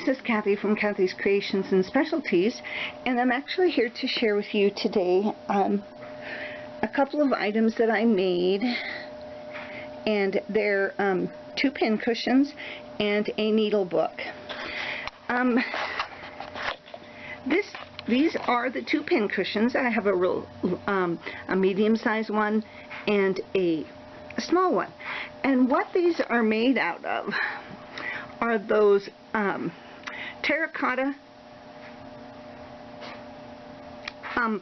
this is Kathi from Kathi's Creations and Specialties, and I'm actually here to share with you today a couple of items that I made, and they're 2 pin cushions and a needle book. These are the 2 pin cushions. I have a medium-sized one and a small one, and what these are made out of are those terracotta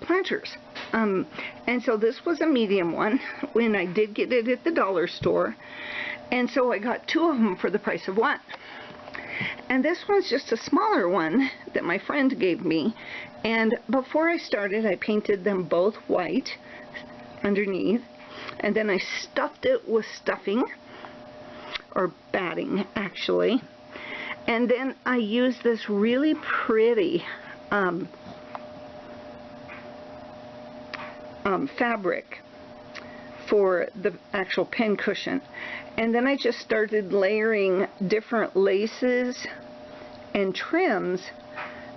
planters. And so this was a medium one when I did get it at the dollar store, and so I got 2 of them for the price of 1. And this one's just a smaller one that my friend gave me, and before I started I painted them both white underneath, and then I stuffed it with stuffing, or batting actually, and then I used this really pretty fabric for the actual pin cushion, and then I just started layering different laces and trims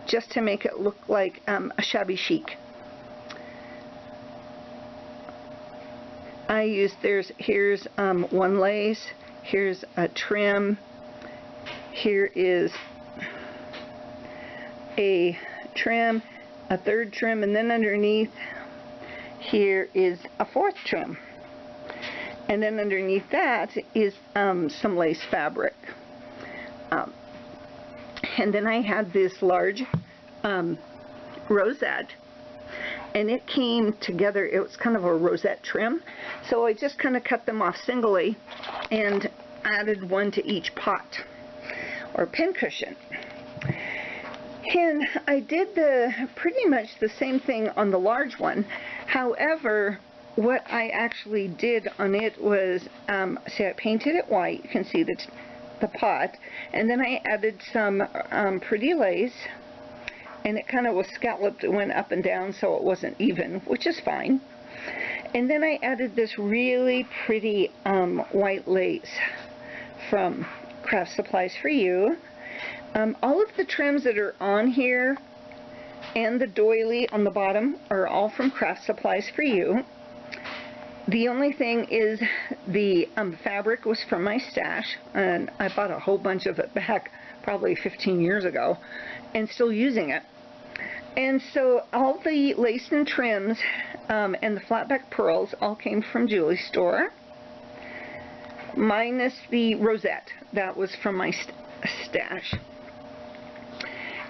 just to make it look like a shabby chic. I used, here's one lace, here's a trim, here is a trim, a 3rd trim, and then underneath here is a 4th trim, and then underneath that is some lace fabric, and then I had this large rosette, and it came together. It was kind of a rosette trim, so I just kind of cut them off singly and added one to each pot or pin cushion. And I did pretty much the same thing on the large one. However, what I actually did on it was, see, I painted it white. You can see the pot, and then I added some pretty lace, and it kind of was scalloped. It went up and down, so it wasn't even, which is fine. And then I added this really pretty white lace from Craft Supplies for You. All of the trims that are on here and the doily on the bottom are all from Craft Supplies for You. The only thing is the fabric was from my stash, and I bought a whole bunch of it back probably 15 years ago and still using it. And so all the lace and trims and the flatback pearls all came from Julie's store, minus the rosette. That was from my stash.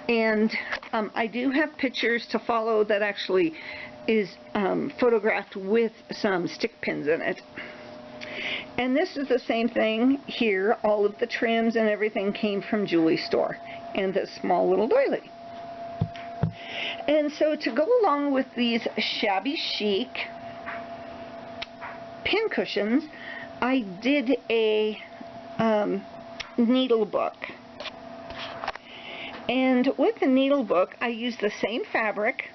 And I do have pictures to follow that actually is photographed with some stick pins in it. And this is the same thing here. All of the trims and everything came from Julie's store, and this small little doily. And so to go along with these shabby chic pin cushions, I did a needle book. And with the needle book, I used the same fabric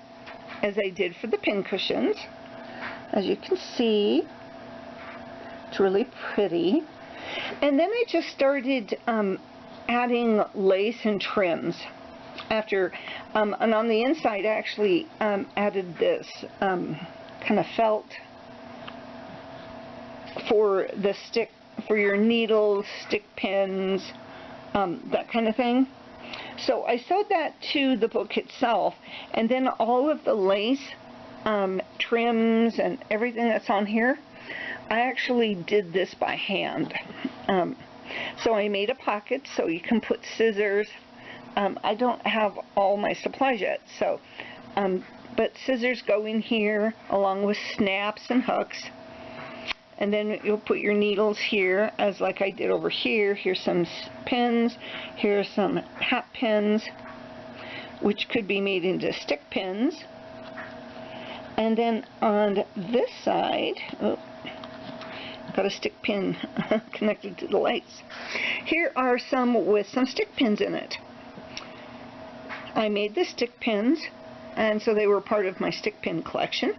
as I did for the pin cushions. As you can see, it's really pretty. And then I just started adding lace and trims after, and on the inside I actually added this kind of felt for the stick, for your needles, stick pins, that kind of thing. So I sewed that to the book itself, and then all of the lace trims and everything that's on here, I actually did this by hand. So I made a pocket so you can put scissors. I don't have all my supplies yet, so but scissors go in here along with snaps and hooks, and then you'll put your needles here, as like I did over here. Here's some pins, here's some hat pins, which could be made into stick pins. And then on this side, oh, got a stick pin connected to the lights. Here are some with some stick pins in it. I made the stick pins, and so they were part of my stick pin collection.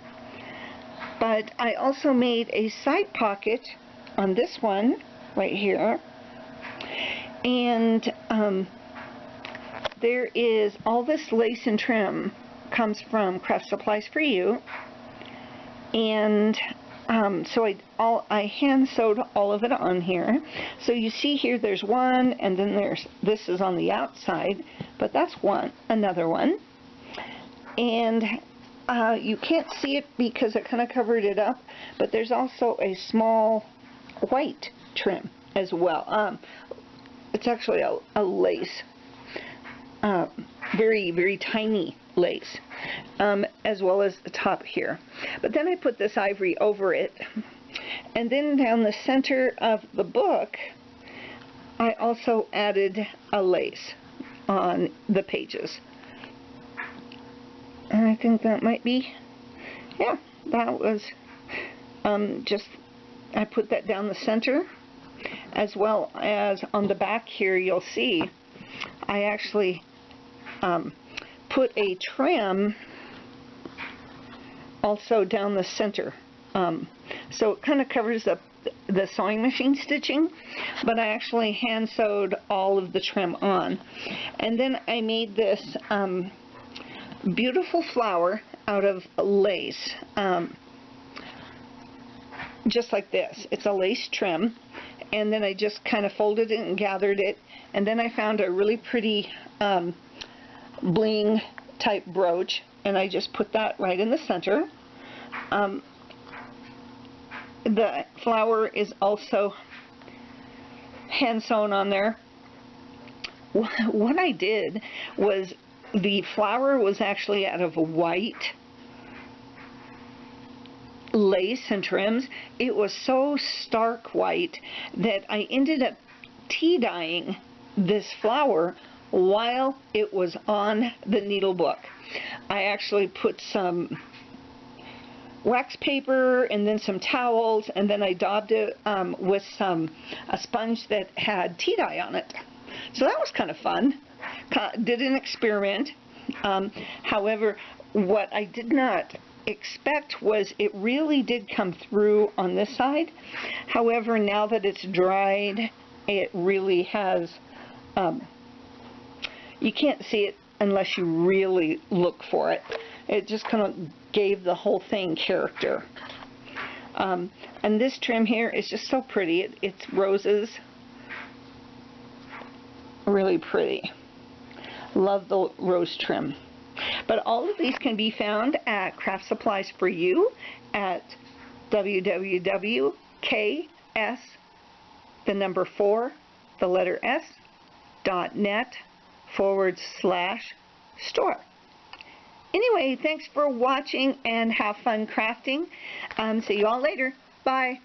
But I also made a side pocket on this one right here, and there is all this lace and trim comes from Craft Supplies for You, and so I hand sewed all of it on here. So you see here there's one, and then this is on the outside, but that's another one. And you can't see it because it kind of covered it up, but there's also a small white trim as well. It's actually a lace, very, very tiny lace, as well as the top here. But then I put this ivory over it, and then down the center of the book I also added a lace on the pages. And I think that might be, yeah, that was I put that down the center, as well as on the back here. You'll see I actually put a trim also down the center, so it kind of covers up the sewing machine stitching, but I actually hand sewed all of the trim on. And then I made this beautiful flower out of lace, just like this. It's a lace trim, and then I just kind of folded it and gathered it, and then I found a really pretty bling type brooch, and I just put that right in the center. The flower is also hand sewn on there. What I did was, the flower was actually out of white lace and trims. It was so stark white that I ended up tea dyeing this flower while it was on the needle book. I actually put some wax paper and then some towels, and then I daubed it with a sponge that had tea dye on it. So that was kind of fun. Did an experiment. However, what I did not expect was it really did come through on this side. However, now that it's dried, it really has, you can't see it unless you really look for it. It just kind of gave the whole thing character. And this trim here is just so pretty. It's roses. Really pretty. Love the rose trim. But all of these can be found at Craft Supplies for You at www.ks.net/store. Anyway, thanks for watching and have fun crafting. See you all later. Bye.